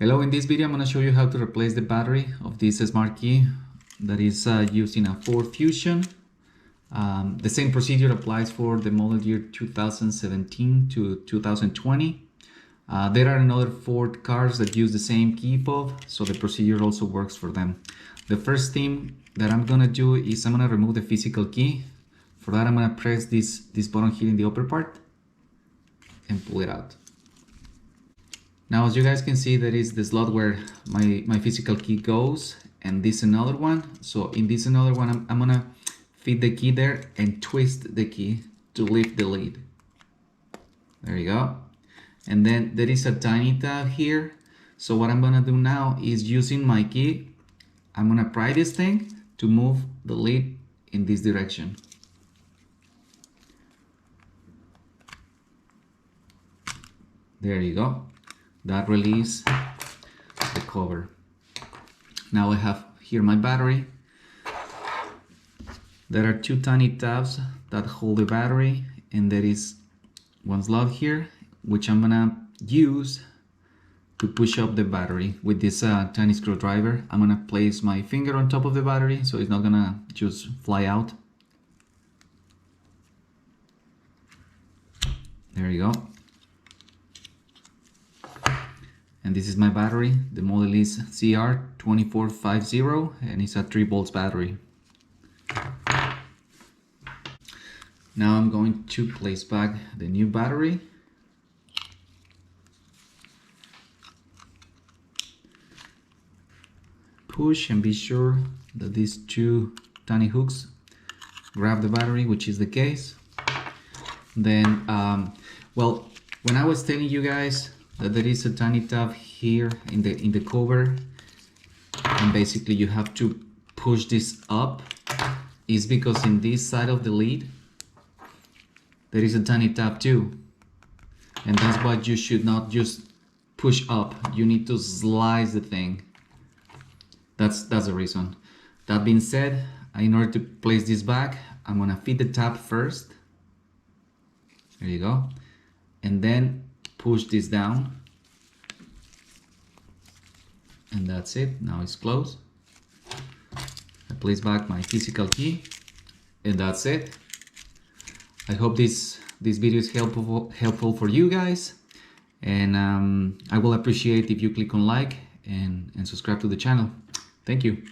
Hello, in this video I'm going to show you how to replace the battery of this smart key that is using a Ford Fusion. The same procedure applies for the model year 2017 to 2020. There are another Ford cars that use the same key fob, so the procedure also works for them. The first thing that I'm going to do is I'm going to remove the physical key. For that I'm going to press this button here in the upper part and pull it out. Now, as you guys can see, there is the slot where my physical key goes, and this another one. So in this another one, I'm gonna feed the key there and twist the key to lift the lid. There you go. And then there is a tiny tab here. So what I'm gonna do now is, using my key, I'm gonna pry this thing to move the lid in this direction. There you go. That releases the cover. Now I have here my battery. There are two tiny tabs that hold the battery, and there is one slot here which I'm gonna use to push up the battery with this tiny screwdriver. I'm gonna place my finger on top of the battery so it's not gonna just fly out. There you go. And this is my battery. The model is CR2450 and it's a 3 volts battery. Now I'm going to place back the new battery. Push and be sure that these two tiny hooks grab the battery, which is the case. Then, well, when I was telling you guys that there is a tiny tab here in the cover, and basically you have to push this up, is because in this side of the lid there is a tiny tab too, and that's why you should not just push up. You need to slice the thing. That's the reason. That being said, in order to place this back, I'm gonna feed the tab first. There you go, and then push this down, and that's it. Now it's closed. I place back my physical key, and that's it. I hope this video is helpful for you guys, and I will appreciate if you click on like and subscribe to the channel. Thank you.